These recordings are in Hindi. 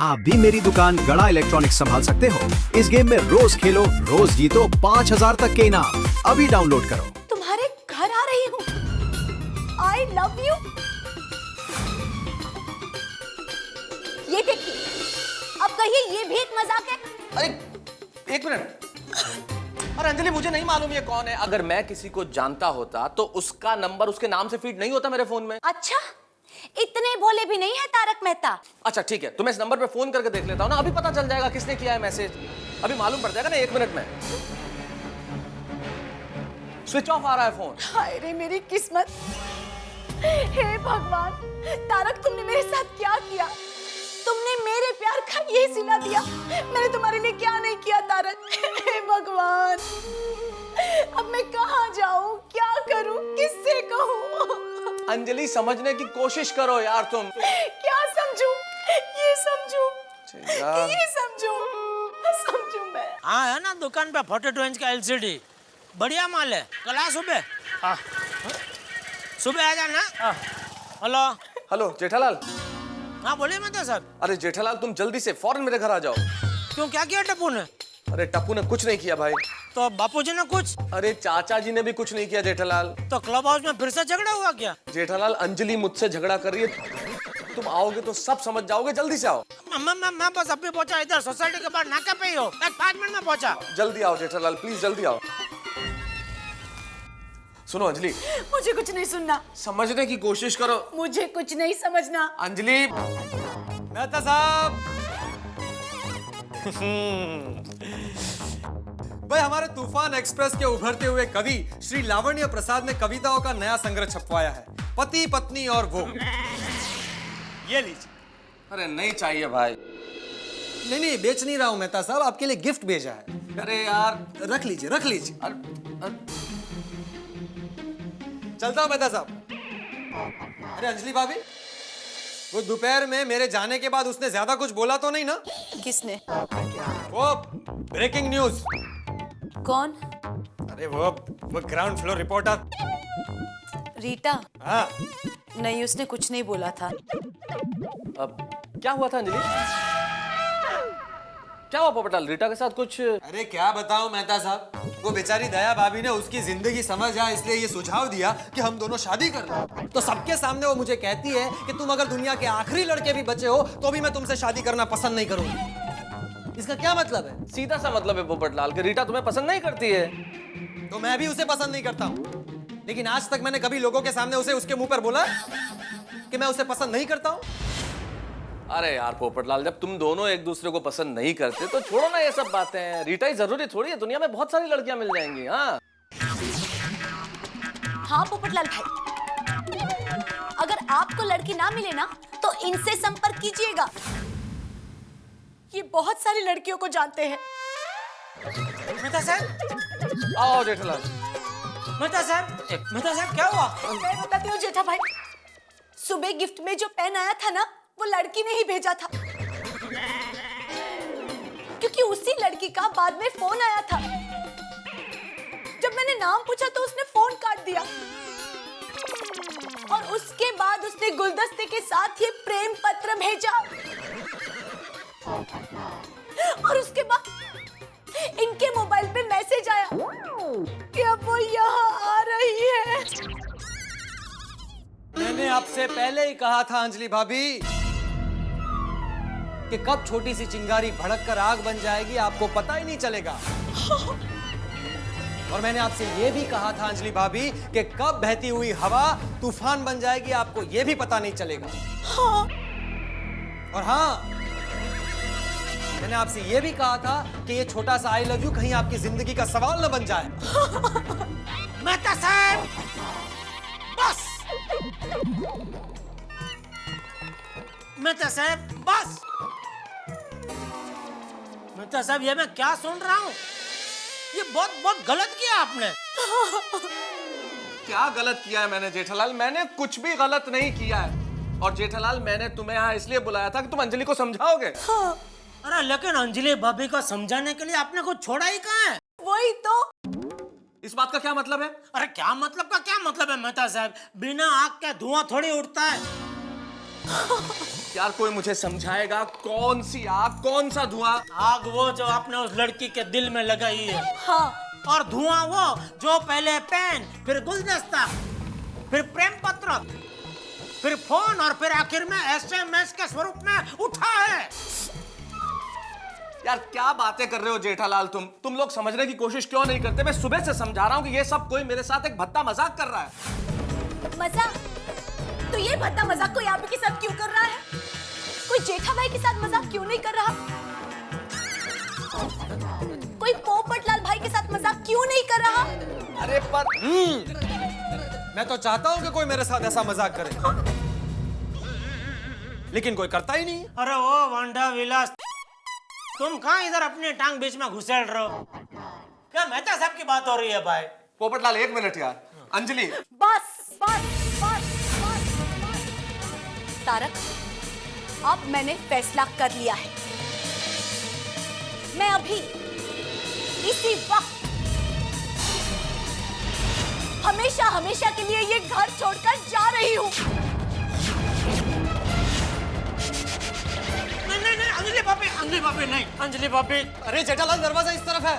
आप भी मेरी दुकान गड़ा इलेक्ट्रॉनिक्स संभाल सकते हो। इस गेम में रोज खेलो, रोज जीतो 5000 तक के इनाम। अभी डाउनलोड करो। तुम्हारे घर आ रही हूँ। I love you। ये देखिए, अब कहिए ये भी एक मजाक है? अरे एक मिनट। अरे अंजलि, मुझे नहीं मालूम ये कौन है। अगर मैं किसी को जानता होता तो उसका नंबर उसके नाम से फीड नहीं होता मेरे फोन में। अच्छा, इतने भोले भी नहीं है तारक मेहता। अच्छा ठीक है, तो मैं इस नंबर पे फोन करके देख लेता हूँ ना, अभी पता चल जाएगा किसने किया है मैसेज। अभी मालूम पड़ जाएगा ना 1 मिनट में। स्विच ऑफ आ रहा है फोन। हाय रे मेरी किस्मत। हे भगवान, तारक तुमने मेरे साथ क्या किया? तुमने मेरे प्यार का ये सिला दिया। मैंने तुम्हारे लिए क्या नहीं किया तारक। हे भगवान, अब मैं कहाँ जाऊँ, क्या करूँ, किससे कहूँ? अंजलि, समझने की कोशिश करो यार तुम। क्या समझूं? ये समझूं, ये समझूं, समझूं मैं। हाँ है ना, दुकान पे 42 इंच का एलसीडी, बढ़िया माल है। कल आ सुबह। सुबह आ जाना। Hello hello Jethalal. हाँ बोलिए मेहता साहब। अरे जेठालाल, तुम जल्दी से फौरन मेरे घर आ जाओ। क्यों, क्या किया टप्पू ने? अरे टप्पू ने कुछ नहीं किया भाई। तो बापूजी ने कुछ? अरे चाचा जी ने भी कुछ नहीं किया जेठालाल। तो क्लब हाउस में फिर से झगड़ा हुआ क्या? जेठालाल, अंजलि मुझसे झगड़ा कर रही है। तुम आओगे तो सब समझ जाओगे, जल्दी से आओ। मैं बस अभी पहुंचा, इधर सोसाइटी के बाहर नाका पे ही हो। 5 मिनट में पहुंचा। जल्दी आओ जेठालाल, प्लीज जल्दी आओ। सुनो अंजलि, मुझे कुछ नहीं सुनना। समझने की कोशिश करो। मुझे कुछ नहीं समझना। अंजलि। मेहता साहब। भाई, हमारे तूफान एक्सप्रेस के उभरते हुए कवि श्री लावण्य प्रसाद ने कविताओं का नया संग्रह छपवाया है, पति पत्नी और वो। ये लीजिए। अरे नहीं चाहिए भाई। नहीं, बेच नहीं रहा हूं मेहता साहब, आपके लिए गिफ्ट भेजा है। अरे यार, रख लीजिए, रख लीजिए। चलता हूं मेहता साहब। अरे अंजलि भाभी, वो दोपहर में मेरे जाने के बाद उसने ज्यादा कुछ बोला तो नहीं ना? किसने? वो ब्रेकिंग न्यूज। कौन? अरे वो ग्राउंड फ्लोर रिपोर्टर रीटा? हाँ। नहीं, उसने कुछ नहीं बोला था। अब क्या हुआ था अंजलि? क्या हुआ पोपटलाल, रीटा के साथ कुछ? अरे क्या बताऊं मेहता साहब, वो बेचारी दया भाभी ने उसकी जिंदगी समझ आए इसलिए ये सुझाव दिया कि हम दोनों शादी कर लें। तो सबके सामने वो मुझे कहती है कि तुम अगर दुनिया के आखिरी लड़के भी बचे हो तो भी मैं तुमसे शादी करना पसंद नहीं करूंगी। इसका क्या मतलब है? सीधा सा मतलब है पोपटलाल कि रीटा तुम्हें पसंद नहीं करती है। तो मैं भी उसे पसंद नहीं करता हूँ, लेकिन आज तक मैंने कभी लोगों के सामने उसे उसके मुंह पर बोला कि मैं उसे पसंद नहीं करता हूँ। अरे यार पोपटलाल, जब तुम दोनों एक दूसरे को पसंद नहीं करते तो छोड़ो ना ये सब बातें। रीटा ही जरूरी थोड़ी है, दुनिया में बहुत सारी लड़कियां मिल जाएंगी। हाँ हाँ पोपटलाल भाई, अगर आपको लड़की ना मिले ना तो इनसे संपर्क कीजिएगा। ये बहुत सारी लड़कियों को जानते हैं। मेहता साहब। आओ जेठालाल। मेहता साहब क्या हुआ? मैं बताती हूँ जेठा भाई, सुबह गिफ्ट में जो पेन आया था ना, वो लड़की ने ही भेजा था। क्योंकि उसी लड़की का बाद में फोन आया था। जब मैंने नाम पूछा तो उसने फोन काट दिया और उसके बाद उसने गुलदस्ते के साथ ये प्रेम पत्र भेजा। और उसके बाद इनके मोबाइल पे मैसेज आया कि अब वो यहाँ आ रही है। मैंने आपसे पहले ही कहा था अंजलि भाभी कि कब छोटी सी चिंगारी भड़क कर आग बन जाएगी आपको पता ही नहीं चलेगा। और मैंने आपसे यह भी कहा था अंजलि भाभी कि कब बहती हुई हवा तूफान बन जाएगी आपको यह भी पता नहीं चलेगा। हाँ। और हाँ, मैंने आपसे यह भी कहा था कि ये छोटा सा आई लव यू कहीं आपकी जिंदगी का सवाल न बन जाए। मेहता साहब बस। मेहता साहब बस। मेहता साहब, ये मैं क्या सुन रहा हूँ? ये बहुत गलत किया आपने। क्या गलत किया है मैंने जेठालाल? मैंने कुछ भी गलत नहीं किया है। और जेठालाल, मैंने तुम्हें यहाँ इसलिए बुलाया था कि तुम अंजलि को समझाओगे। हाँ। अरे लेकिन अंजलि भाभी को समझाने के लिए आपने कुछ छोड़ा ही कहाँ है? वही तो। इस बात का क्या मतलब है? अरे क्या मतलब का क्या मतलब है मेहता साहब? बिना आग के धुआं थोड़ी उठता है। यार कोई मुझे समझाएगा, कौन सी आग, कौन सा धुआं? आग वो जो आपने उस लड़की के दिल में लगाई है, हाँ, और धुआं वो जो पहले पेन, फिर गुलदस्ता, फिर प्रेम पत्र, फिर फोन और फिर आखिर में एसएमएस के स्वरूप में उठा है। यार क्या बातें कर रहे हो जेठालाल, तुम लोग समझने की कोशिश क्यों नहीं करते? मैं सुबह से समझा रहा हूँ कि ये सब कोई मेरे साथ एक भद्दा मजाक कर रहा है। मजाक? तो ये भद्दा मजाक कोई आप के साथ क्यों कर रहा है? कोई जेठा भाई के साथ मजाक क्यों नहीं कर रहा? कोई पोपटलाल भाई के साथ मजाक क्यों नहीं कर रहा? अरे पर मैं तो चाहता हूं कि कोई मेरे साथ ऐसा मजाक करे, लेकिन कोई करता ही नहीं। अरे ओ वांडा विलास, तुम कहाँ इधर अपनी टांग बीच में घुसेड़ रहे हो? क्या मेहता साहब की बात हो रही है भाई? पोपटलाल एक मिनट यार। अंजलि, बस बस बस बस बस। तारक, अब मैंने फैसला कर लिया है। मैं अभी इसी वक्त हमेशा हमेशा के लिए ये घर छोड़कर जा रही हूँ। नहीं, अंजलि भाभी नहीं, अंजलि भाभी। अरे जेठालाल, दरवाजा इस तरफ है।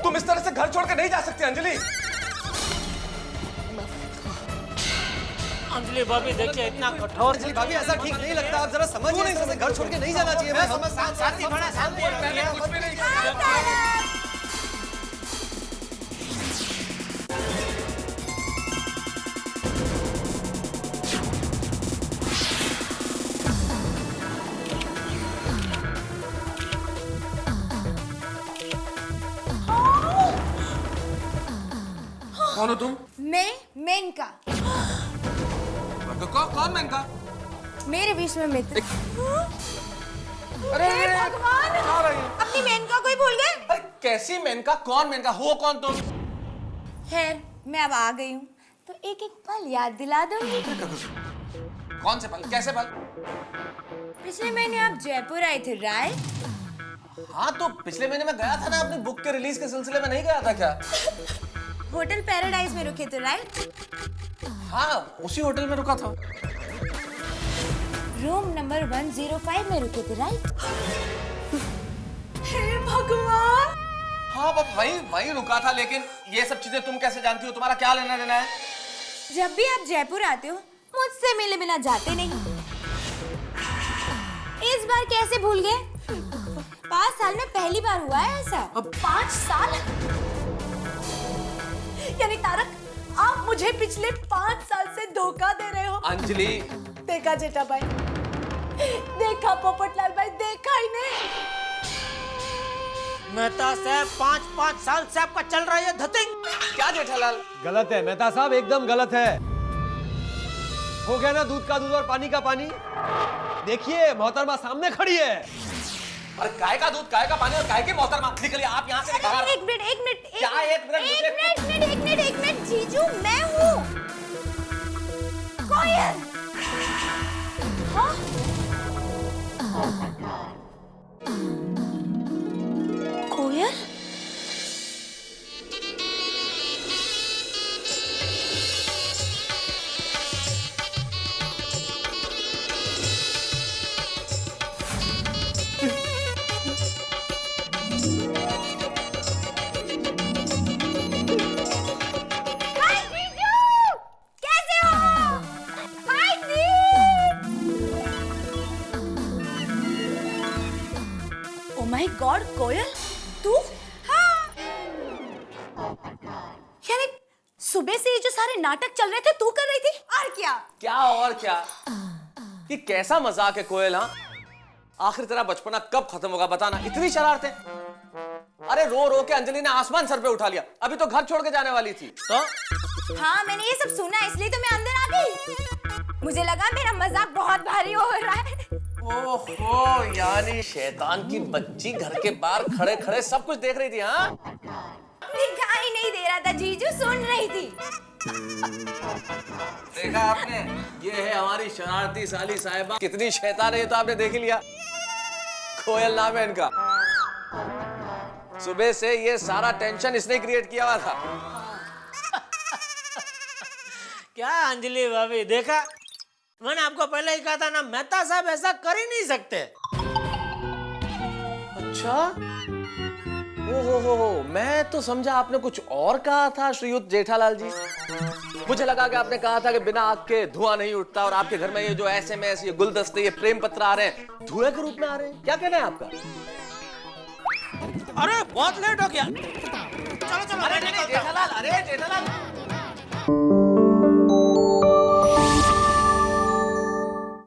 तुम इस तरह से घर छोड़कर नहीं जा सकती अंजलि। अंजलि भाभी देखिए, इतना कठोर। अंजलि भाभी, ऐसा ठीक नहीं लगता, आप जरा समझिए, इस तरह से घर छोड़ के नहीं जाना चाहिए। मैं समझ शांति बना, शांति रखिए। कुछ भी नहीं कर। कौन हो तुम? मैं मेनका, कौन मेनका? मेरे बीच में मित्र। अरे हे भगवान, कहाँ रही है? अपनी मेनका को ही भूल गए? अरे कैसी मेनका? कौन मेनका? हो कौन तुम? खैर, मैं अब आ गई हूँ, तो एक एक पल याद दिला दूंगी। कौन से पल? कैसे पल? पिछले महीने आप जयपुर आए थे, राइट? हाँ तो पिछले महीने मैं गया था ना, अपनी बुक के रिलीज के सिलसिले में नहीं गया था क्या? होटल पैराडाइज में रुके थे, राइट? हाँ, उसी होटल में रुका था। रूम नंबर 105 में रुके थे, राइट? हे भगवान! हाँ बस वहीं रुका था, लेकिन ये सब चीजें तुम कैसे जानती हो? तुम्हारा क्या लेना देना है? जब भी आप जयपुर आते हो, मुझसे मिले बिना जाते नहीं। इस बार कैसे भूल गए? 5 साल में पहली बार हुआ है ऐसा। अब 5 साल? यानी तारक, आप मुझे पिछले 5 साल से धोखा दे रहे हो। अंजलि, देखा जेठा भाई, देखा पोपटलाल भाई, देखा ही नहीं। मेहता साहब, 5 साल से आपका चल रहा है धतिंग। क्या जेठालाल? गलत है मेहता साहब, एकदम गलत है। हो गया ना दूध का दूध और पानी का पानी। देखिए मोहतरमा सामने खड़ी है। अरे काय का दूध, काय का पानी और काय की मोहतरमा? निकलिए आप यहाँ से निकल। एक मिनट क्या एक मिनट? जीजू, मैं हूँ कोयल। हाँ? कोयल? हाय जीजू, कैसे हो? हाय ओ माय गॉड, कोयल, तू? हाँ। यानी सुबह से ये जो सारे नाटक चल रहे थे, तू कर रही थी? और क्या? क्या और क्या? ये कैसा मजाक है कोयल? हाँ, आखिर तेरा बचपना कब खत्म होगा बताना? इतनी शरारतें। अरे रो रो के अंजलि ने आसमान सर पे उठा लिया। अभी तो घर छोड़ के जाने वाली थी। तो हाँ, मैंने ये सब सुना, इसलिए तो मैं अंदर आ गई। मुझे लगा मेरा मजाक बहुत भारी हो रहा है। ओहो, यानी शैतान की बच्ची घर के बाहर खड़े खड़े सब कुछ देख रही थी। हाँ, दिखाई नहीं दे रहा था जीजू, सुन रही थी। देखा आपने? ये है हमारी शरारती साली साहिबा। कितनी शैतान है ये तो आपने देख ही लिया। कोयल नाम है इनका। सुबह से ये सारा टेंशन इसने क्रिएट किया हुआ था। क्या अंजलि भाभी, देखा मैंने आपको पहले ही कहा था ना, मेहता साहब ऐसा कर ही नहीं सकते। अच्छा, हो, मैं तो समझा आपने कुछ और कहा था श्रीयुत जेठालाल जी। मुझे लगा कि आपने कहा था कि बिना आग के धुआं नहीं उठता, और आपके घर में ये जो SMS, ये गुलदस्ते, ये प्रेम पत्र आ रहे हैं, धुएं के रूप में आ रहे हैं। क्या कहना है आपका? अरे बहुत लेट हो गया, चलो चलो। अरे नहीं, जेठालाल, अरे जेठालाल।